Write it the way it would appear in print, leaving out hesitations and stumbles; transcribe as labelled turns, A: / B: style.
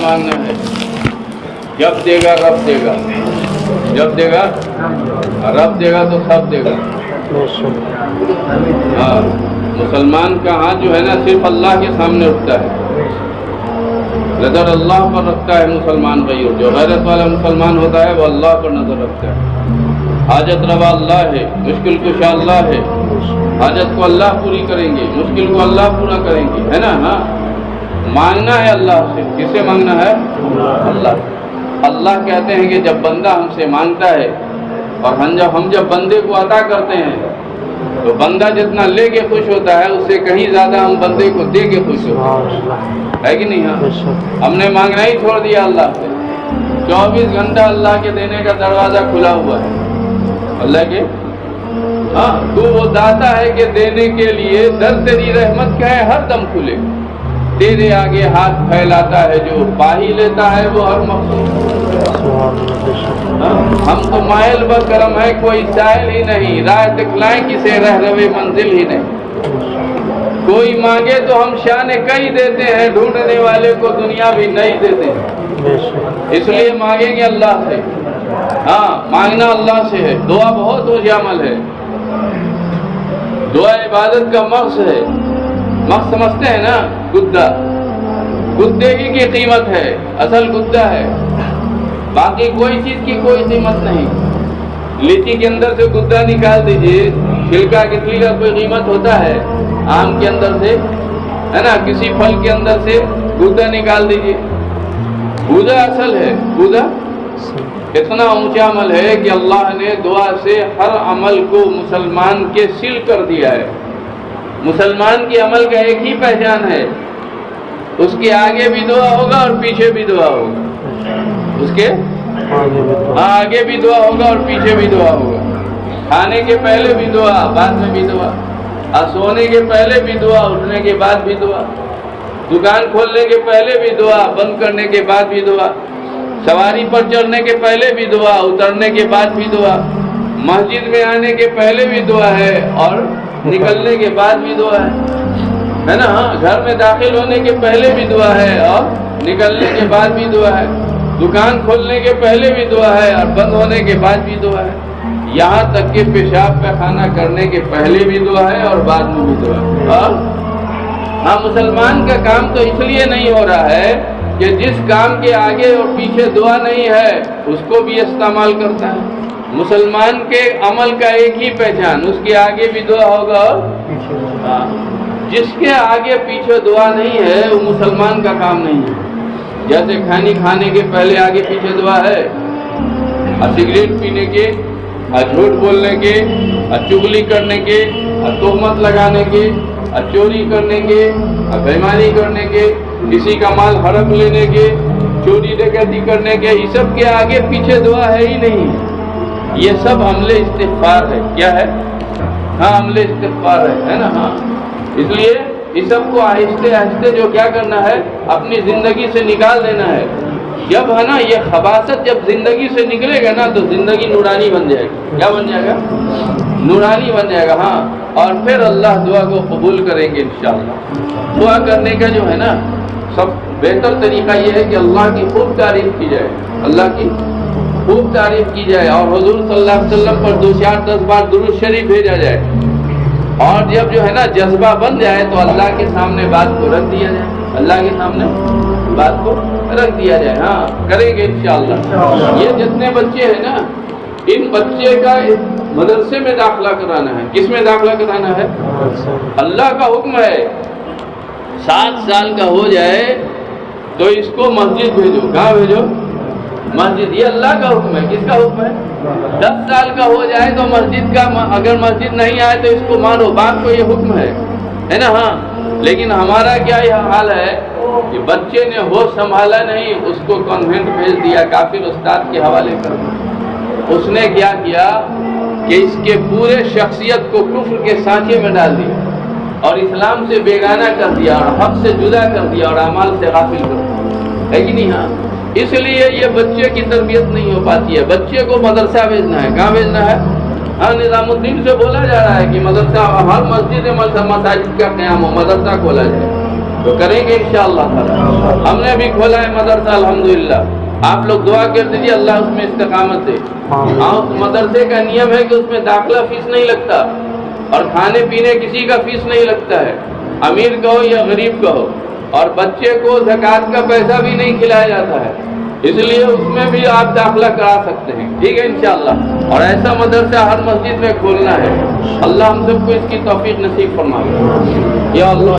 A: مانگنا ہے، جب دے گا رب دے گا، جب دے گا رب دے گا تو سب دے گا۔ ہاں، مسلمان کا ہاتھ جو ہے نا صرف اللہ کے سامنے اٹھتا ہے، نظر اللہ پر رکھتا ہے مسلمان بھائی، جو غیرت والا مسلمان ہوتا ہے وہ اللہ پر نظر رکھتا ہے۔ حاجت روا اللہ ہے، مشکل کشا اللہ ہے، حاجت کو اللہ پوری کریں گے، مشکل کو اللہ پورا کریں گے، ہے نا؟ ہاں، مانگنا ہے اللہ سے، کس سے مانگنا ہے؟ اللہ۔ اللہ کہتے ہیں کہ جب بندہ ہم سے مانگتا ہے اور ہم جب بندے کو عطا کرتے ہیں تو بندہ جتنا لے کے خوش ہوتا ہے اس سے کہیں زیادہ ہم بندے کو دے کے خوش ہوتے ہیں، ہے کہ نہیں؟ ہاں، ہم نے مانگنا ہی چھوڑ دیا اللہ سے، 24 گھنٹہ اللہ کے دینے کا دروازہ کھلا ہوا ہے اللہ کے۔ ہاں، تو وہ داتا ہے کہ دینے کے لیے در تیری رحمت کا ہے ہر دم کھلے، تیرے آگے ہاتھ پھیلاتا ہے جو پا ہی لیتا ہے وہ ہر مقصود۔ ہم تو مائل بکرم ہے کوئی سائل ہی نہیں، راہ دکھلائیں کسے رہ روے منزل ہی نہیں، کوئی مانگے تو ہم شان کئی دیتے ہیں، ڈھونڈنے والے کو دنیا بھی نہیں دیتے ہیں، اس لیے مانگیں گے اللہ سے۔ ہاں، مانگنا اللہ سے ہے، دعا بہت اونچا عمل ہے، دعا عبادت کا مقصد ہے۔ مقصد سمجھتے ہیں نا؟ گدہ، گدے ہی کی قیمت ہے، اصل گدہ ہے، باقی کوئی چیز کی کوئی قیمت نہیں۔ لیچی کے اندر سے گدہ نکال دیجئے، چھلکا کتلی کا کوئی قیمت ہوتا ہے؟ آم کے اندر سے، ہے نا، کسی پھل کے اندر سے گدہ نکال دیجئے، گدہ اصل ہے، گدہ اتنا اونچا عمل ہے کہ اللہ نے دعا سے ہر عمل کو مسلمان کے سل کر دیا ہے۔ مسلمان کے عمل کا ایک ہی پہچان ہے، اس کے آگے بھی دعا ہوگا اور پیچھے بھی دعا ہوگا، اس کے آگے بھی دعا ہوگا اور پیچھے بھی دعا ہوگا، کھانے کے پہلے بھی دعا، بعد میں بھی دعا، سونے کے پہلے بھی دعا، اٹھنے کے بعد بھی دعا، دکان کھولنے کے پہلے بھی دعا، بند کرنے کے بعد بھی دعا، سواری پر چڑھنے کے پہلے بھی دعا، اترنے کے بعد بھی دعا، مسجد میں آنے کے پہلے بھی دعا ہے اور نکلنے کے بعد بھی دعا ہے نا؟ گھر میں داخل ہونے کے پہلے بھی دعا ہے اور نکلنے کے بعد بھی دعا ہے، دکان کھولنے کے پہلے بھی دعا ہے اور بند ہونے کے بعد بھی دعا ہے، یہاں تک کہ پیشاب پیخانہ کرنے کے پہلے بھی دعا ہے اور بعد میں بھی دعا ہے۔ ہاں، مسلمان کا کام تو اس لیے نہیں ہو رہا ہے کہ جس کام کے آگے اور پیچھے دعا نہیں ہے اس کو بھی استعمال کرتا ہے۔ مسلمان کے عمل کا ایک ہی پہچان، اس کے آگے بھی دعا ہوگا اور جس کے آگے پیچھے دعا نہیں ہے وہ مسلمان کا کام نہیں ہے۔ جیسے کھانے کے پہلے آگے پیچھے دعا ہے، اور سگریٹ پینے کے، اور جھوٹ بولنے کے، اور چغلی کرنے کے، اور تہمت لگانے کے، اور چوری کرنے کے، اور بےایمانی کرنے کے، کسی کا مال ہڑپ لینے کے، چوری ڈکیتی کرنے کے، یہ سب کے آگے پیچھے دعا ہے ہی نہیں، یہ سب حملے استغفار ہے۔ کیا ہے؟ ہاں، حملے استغفار ہے نا؟ ہاں، اس لیے اس سب کو آہستہ آہستہ جو کیا کرنا ہے، اپنی زندگی سے نکال دینا ہے۔ جب ہے نا یہ خباثت جب زندگی سے نکلے گا نا تو زندگی نورانی بن جائے گی۔ کیا بن جائے گا؟ نورانی بن جائے گا۔ ہاں، اور پھر اللہ دعا کو قبول کریں گے انشاءاللہ۔ دعا کرنے کا جو ہے نا سب بہتر طریقہ یہ ہے کہ اللہ کی خوب تعریف کی جائے، اللہ کی خوب تعریف کی جائے، اور حضور صلی اللہ علیہ وسلم پر 2-4-10 بار درود شریف بھیجا جائے، اور جب جو ہے نا جذبہ بن جائے تو اللہ کے سامنے بات کو رکھ دیا جائے، اللہ کے سامنے بات کو رکھ دیا جائے۔ ہاں، کریں گے انشاءاللہ۔ یہ جتنے بچے ہیں نا، ان بچے کا مدرسے میں داخلہ کرانا ہے۔ کس میں داخلہ کرانا ہے؟ اللہ کا حکم ہے 7 سال کا ہو جائے تو اس کو مسجد بھیجو۔ کہاں بھیجو؟ مسجد۔ یہ اللہ کا حکم ہے۔ کس کا حکم ہے؟ 10 سال کا ہو جائے تو مسجد کا، اگر مسجد نہیں آئے تو اس کو مانو، باپ کو یہ حکم ہے نا؟ ہاں، لیکن ہمارا کیا یہ حال ہے کہ بچے نے ہوش سنبھالا نہیں، اس کو کانوینٹ بھیج دیا، کافر استاد کے حوالے کر دیا۔ اس نے کیا کیا کہ اس کے پورے شخصیت کو کفر کے سانچے میں ڈال دیا اور اسلام سے بیگانہ کر دیا اور حق سے جدا کر دیا اور اعمال سے غافل کر دیا، ہے کہ نہیں؟ ہاں، اس لیے یہ بچے کی تربیت نہیں ہو پاتی ہے۔ بچے کو مدرسہ بھیجنا ہے۔ کہاں بھیجنا ہے؟ ہاں، نظام الدین سے بولا جا رہا ہے کہ مدرسہ، ہر مسجد مساجد کا قیام ہو، مدرسہ کھولا جائے۔ تو کریں گے انشاءاللہ تعالی. ہم نے بھی کھولا ہے مدرسہ الحمدللہ. آپ لوگ دعا کر دیجیے اللہ اس میں استقامت دے. ہاں اس مدرسے کا نیم ہے کہ اس میں داخلہ فیس نہیں لگتا اور کھانے پینے کسی کا فیس نہیں لگتا ہے, امیر کا ہو یا غریب کا ہو, اور بچے کو زکوٰۃ کا پیسہ بھی نہیں کھلایا جاتا ہے, اس لیے اس میں بھی آپ داخلہ کرا سکتے ہیں. ٹھیک ہے انشاءاللہ. اور ایسا مدرسہ ہر مسجد میں کھولنا ہے. اللہ ہم سب کو اس کی توفیق نصیب فرمائے یا اللہ.